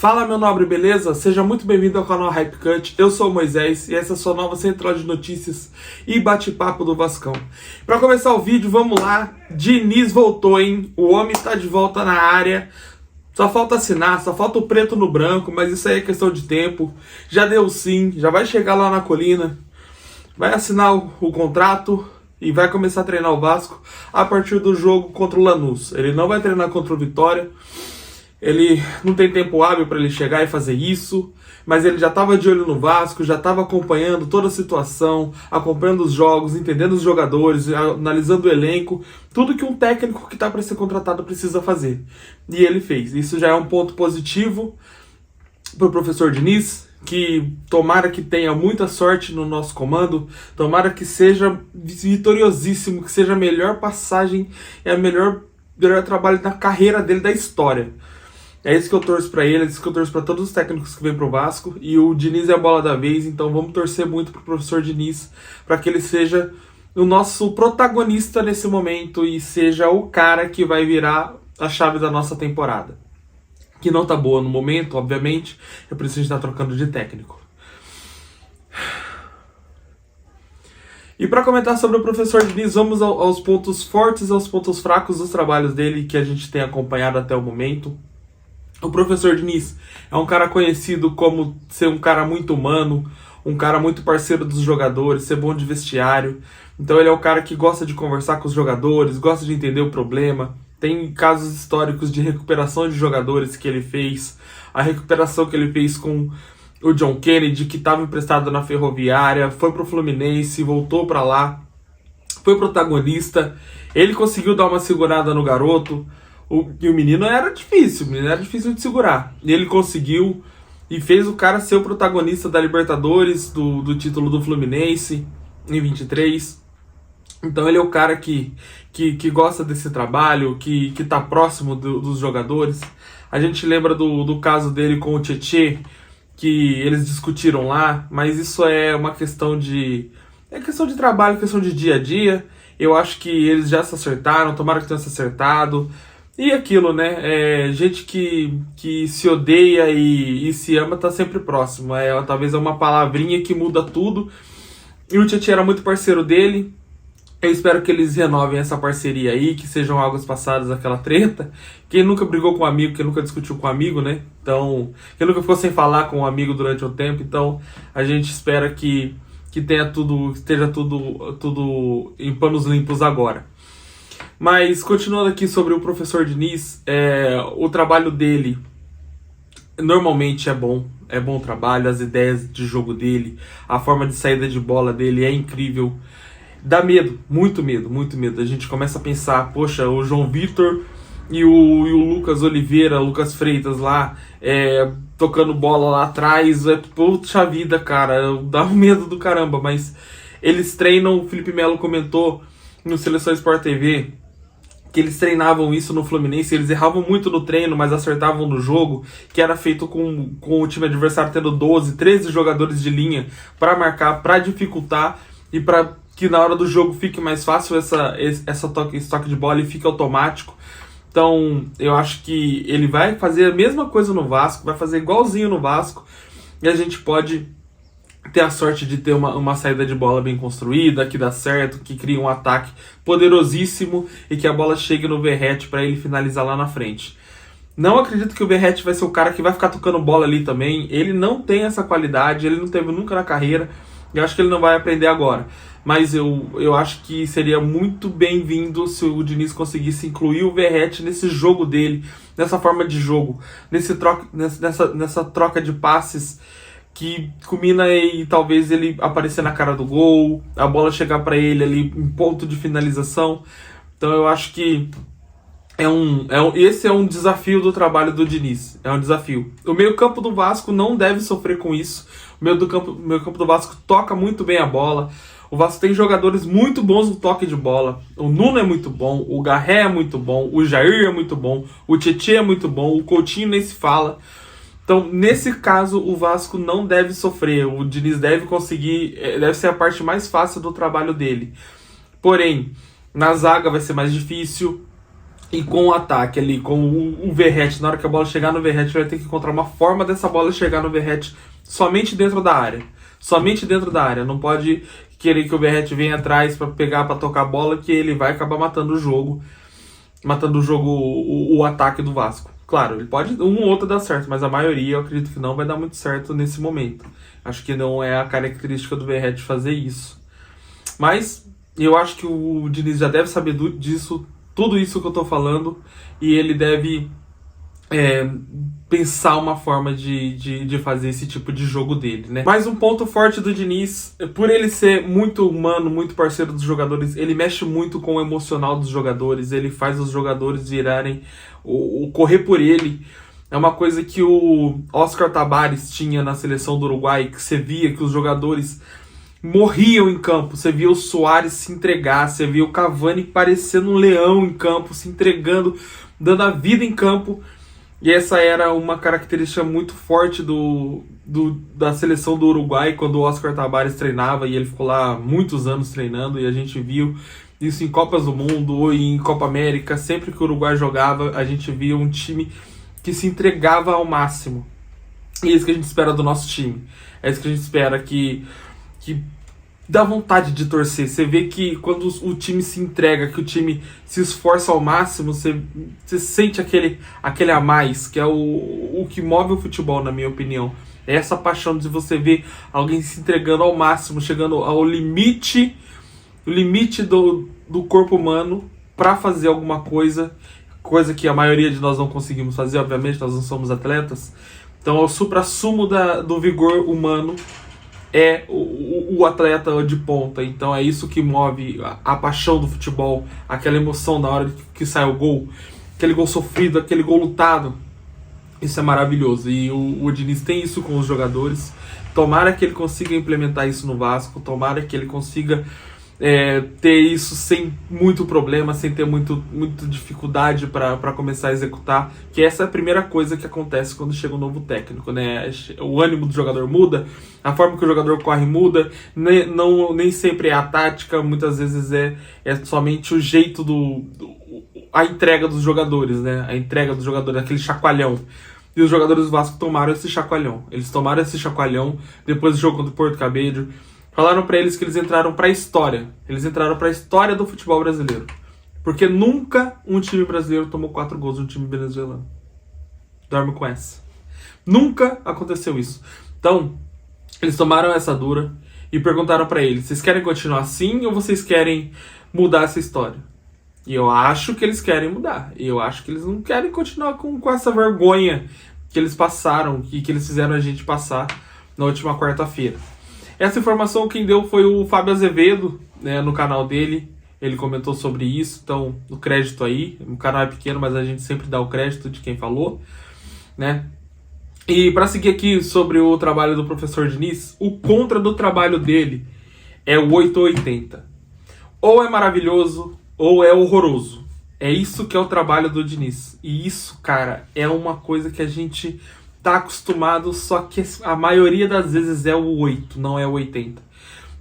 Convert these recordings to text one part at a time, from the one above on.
Fala, meu nobre, beleza? Seja muito bem-vindo ao canal Hype Cut. Eu sou o Moisés e essa é a sua nova central de notícias e bate-papo do Vascão. Para começar o vídeo, vamos lá. Diniz voltou, hein? O homem está de volta na área. Só falta assinar, só falta o preto no branco, mas isso aí é questão de tempo. Já deu sim, já vai chegar lá na colina, vai assinar o contrato e vai começar a treinar o Vasco a partir do jogo contra o Lanús. Ele não vai treinar contra o Vitória. Ele não tem tempo hábil para ele chegar e fazer isso, mas ele já estava de olho no Vasco, já estava acompanhando toda a situação, acompanhando os jogos, entendendo os jogadores, analisando o elenco, tudo que um técnico que está para ser contratado precisa fazer. E ele fez. Isso já é um ponto positivo para o professor Diniz, que tomara que tenha muita sorte no nosso comando, tomara que seja vitoriosíssimo, que seja a melhor passagem e o melhor trabalho na carreira dele, da história. É isso que eu torço pra ele, é isso que eu torço pra todos os técnicos que vêm pro Vasco. E o Diniz é a bola da vez, então vamos torcer muito pro professor Diniz para que ele seja o nosso protagonista nesse momento e seja o cara que vai virar a chave da nossa temporada. Que não tá boa no momento, obviamente, é por isso que a gente tá trocando de técnico. E para comentar sobre o professor Diniz, vamos aos pontos fortes e aos pontos fracos dos trabalhos dele que a gente tem acompanhado até o momento. O professor Diniz é um cara conhecido como ser um cara muito humano, um cara muito parceiro dos jogadores, ser bom de vestiário. Então ele é o cara que gosta de conversar com os jogadores, gosta de entender o problema. Tem casos históricos de recuperação de jogadores que ele fez. A recuperação que ele fez com o John Kennedy, que estava emprestado na Ferroviária, foi pro Fluminense, voltou para lá, foi protagonista. Ele conseguiu dar uma segurada no garoto. E o menino era difícil de segurar. E ele conseguiu e fez o cara ser o protagonista da Libertadores, do título do Fluminense em 23. Então ele é o cara que gosta desse trabalho, que tá próximo dos jogadores. A gente lembra do caso dele com o Tietê, que eles discutiram lá, mas isso é uma questão de... É questão de trabalho, questão de dia a dia. Eu acho que eles já se acertaram, tomara que tenham se acertado. E aquilo, né? Gente que se odeia e se ama tá sempre próximo. Talvez é uma palavrinha que muda tudo. E o Tietê era muito parceiro dele. Eu espero que eles renovem essa parceria aí, que sejam águas passadas aquela treta. Quem nunca brigou com um amigo, quem nunca discutiu com um amigo, né? Então, quem nunca ficou sem falar com um amigo durante um tempo. Então, a gente espera que esteja tudo em panos limpos agora. Mas, continuando aqui sobre o professor Diniz, o trabalho dele normalmente é bom o trabalho, as ideias de jogo dele, a forma de saída de bola dele é incrível. Dá medo, muito medo, muito medo. A gente começa a pensar, poxa, o João Vitor e o Lucas Oliveira, Lucas Freitas lá, tocando bola lá atrás, puxa vida, cara, dá um medo do caramba, mas eles treinam, o Felipe Melo comentou no Seleção Sport TV, que eles treinavam isso no Fluminense, eles erravam muito no treino, mas acertavam no jogo, que era feito com o time adversário tendo 12, 13 jogadores de linha para marcar, para dificultar e para que na hora do jogo fique mais fácil esse toque de bola e fique automático. Então, eu acho que ele vai fazer a mesma coisa no Vasco, vai fazer igualzinho no Vasco, e a gente pode ter a sorte de ter uma saída de bola bem construída, que dá certo, que cria um ataque poderosíssimo e que a bola chegue no Verratti para ele finalizar lá na frente. Não acredito que o Verratti vai ser o cara que vai ficar tocando bola ali também. Ele não tem essa qualidade, ele não teve nunca na carreira. Eu acho que ele não vai aprender agora. Mas eu acho que seria muito bem-vindo se o Diniz conseguisse incluir o Verratti nesse jogo dele, nessa forma de jogo, nessa troca de passes que culmina e talvez ele aparecer na cara do gol, a bola chegar para ele ali em ponto de finalização. Então eu acho que esse é um desafio do trabalho do Diniz, é um desafio. O meio-campo do Vasco não deve sofrer com isso. O meio-campo do Vasco toca muito bem a bola. O Vasco tem jogadores muito bons no toque de bola. O Nuno é muito bom, o Garré é muito bom, o Jair é muito bom, o Tietê é muito bom, o Coutinho nem se fala. Então, nesse caso, o Vasco não deve sofrer. O Diniz deve ser a parte mais fácil do trabalho dele. Porém, na zaga vai ser mais difícil. e com o ataque ali, com o Verratti, na hora que a bola chegar no Verratti, vai ter que encontrar uma forma dessa bola chegar no Verratti somente dentro da área. Somente dentro da área. Não pode querer que o Verratti venha atrás para pegar, para tocar a bola, que ele vai acabar matando o jogo. Matando o jogo, o ataque do Vasco. Claro, ele pode um ou outro dar certo, mas a maioria eu acredito que não vai dar muito certo nesse momento. Acho que não é a característica do Verratti fazer isso. Mas eu acho que o Diniz já deve saber disso, tudo isso que eu tô falando, e ele deve pensar uma forma de fazer esse tipo de jogo dele, né? Mas um ponto forte do Diniz, por ele ser muito humano, muito parceiro dos jogadores, ele mexe muito com o emocional dos jogadores, ele faz os jogadores virarem o correr por ele. É uma coisa que o Oscar Tabares tinha na seleção do Uruguai, que você via que os jogadores morriam em campo, você via o Suárez se entregar, você via o Cavani parecendo um leão em campo, se entregando, dando a vida em campo. E essa era uma característica muito forte da seleção do Uruguai, quando o Oscar Tabares treinava, e ele ficou lá muitos anos treinando, e a gente viu isso em Copas do Mundo ou em Copa América. Sempre que o Uruguai jogava, a gente via um time que se entregava ao máximo. E é isso que a gente espera do nosso time. É isso que a gente espera, que dá vontade de torcer. Você vê que quando o time se entrega, que o time se esforça ao máximo, você sente aquele a mais, que é o que move o futebol, na minha opinião. É essa paixão de você ver alguém se entregando ao máximo, chegando ao limite do corpo humano para fazer alguma coisa que a maioria de nós não conseguimos fazer, obviamente, nós não somos atletas. Então, o suprassumo do vigor humano é o atleta de ponta. Então é isso que move a paixão do futebol, aquela emoção na hora que sai o gol, aquele gol sofrido, aquele gol lutado. Isso é maravilhoso, e o Diniz tem isso com os jogadores. Tomara que ele consiga implementar isso no Vasco, tomara que ele consiga ter isso sem muito problema, sem ter muita dificuldade para começar a executar, que essa é a primeira coisa que acontece quando chega um novo técnico, né? O ânimo do jogador muda, a forma que o jogador corre muda, nem sempre é a tática, muitas vezes é somente o jeito a entrega dos jogadores, né? A entrega dos jogadores, aquele chacoalhão. E os jogadores do Vasco tomaram esse chacoalhão. Eles tomaram esse chacoalhão depois do jogo contra o Porto Cabedelo. Falaram pra eles que eles entraram pra história. Eles entraram pra história do futebol brasileiro. Porque nunca um time brasileiro tomou 4 gols de um time venezuelano. Dorme com essa. Nunca aconteceu isso. Então, eles tomaram essa dura e perguntaram pra eles: vocês querem continuar assim ou vocês querem mudar essa história? E eu acho que eles querem mudar. E eu acho que eles não querem continuar com essa vergonha que eles passaram, que eles fizeram a gente passar na última quarta-feira. Essa informação quem deu foi o Fábio Azevedo, né, no canal dele. Ele comentou sobre isso, então o crédito aí. O canal é pequeno, mas a gente sempre dá o crédito de quem falou, né? E para seguir aqui sobre o trabalho do professor Diniz, o contra do trabalho dele é o 880. Ou é maravilhoso, ou é horroroso. É isso que é o trabalho do Diniz. E isso, cara, é uma coisa que a gente tá acostumado, só que a maioria das vezes é o 8, não é o 80. A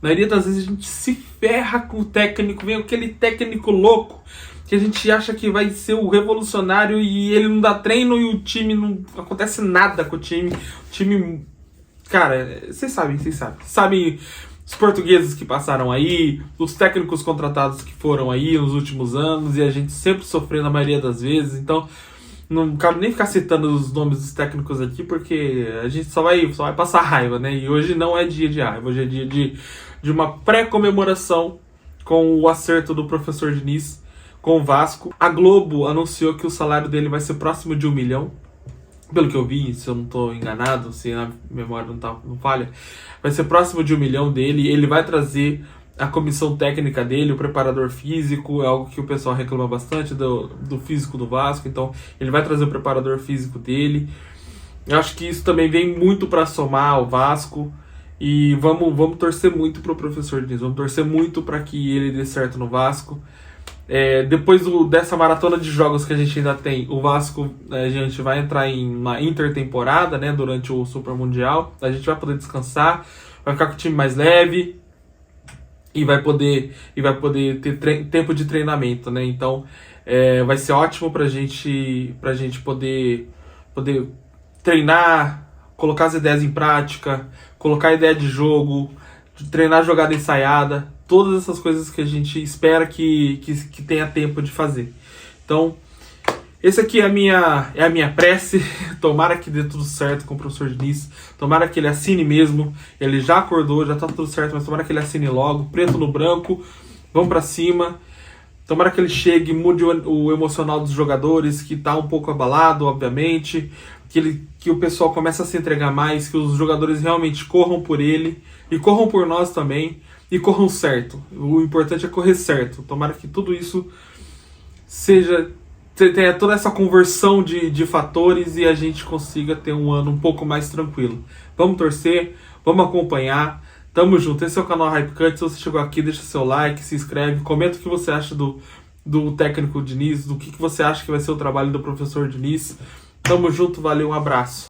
maioria das vezes a gente se ferra com o técnico, vem aquele técnico louco que a gente acha que vai ser o revolucionário e ele não dá treino e o time não acontece nada com o time. O time, cara, vocês sabem. Sabem os portugueses que passaram aí, os técnicos contratados que foram aí nos últimos anos, e a gente sempre sofrendo a maioria das vezes. Então não cabe nem ficar citando os nomes dos técnicos aqui, porque a gente só vai passar raiva, né? E hoje não é dia de raiva, hoje é dia de uma pré-comemoração com o acerto do professor Diniz com o Vasco. A Globo anunciou que o salário dele vai ser próximo de 1 milhão. Pelo que eu vi, se eu não estou enganado, se a memória não falha, vai ser próximo de 1 milhão dele. Ele vai trazer a comissão técnica dele, o preparador físico, é algo que o pessoal reclama bastante do físico do Vasco, então ele vai trazer o preparador físico dele. Eu acho que isso também vem muito para somar ao Vasco, e vamos torcer muito pro professor Diniz, vamos torcer muito para que ele dê certo no Vasco. Depois dessa maratona de jogos que a gente ainda tem, o Vasco, a gente vai entrar em uma intertemporada, né, durante o Super Mundial, a gente vai poder descansar, vai ficar com o time mais leve, e vai poder ter tempo de treinamento, né? Então Vai ser ótimo pra gente poder treinar, colocar as ideias em prática, colocar a ideia de jogo, treinar jogada ensaiada, todas essas coisas que a gente espera que tenha tempo de fazer. Então, esse aqui é a minha prece. Tomara que dê tudo certo com o professor Diniz. Tomara que ele assine mesmo. Ele já acordou, já tá tudo certo, mas tomara que ele assine logo. Preto no branco, vamos pra cima. Tomara que ele chegue, mude o emocional dos jogadores, que tá um pouco abalado, obviamente. Que o pessoal comece a se entregar mais, que os jogadores realmente corram por ele e corram por nós também. E corram certo. O importante é correr certo. Tomara que tudo isso tenha toda essa conversão de fatores e a gente consiga ter um ano um pouco mais tranquilo. Vamos torcer, vamos acompanhar. Tamo junto. Esse é o canal Hypecut. Se você chegou aqui, deixa seu like, se inscreve, comenta o que você acha do técnico Diniz, do que você acha que vai ser o trabalho do professor Diniz. Tamo junto, valeu, um abraço.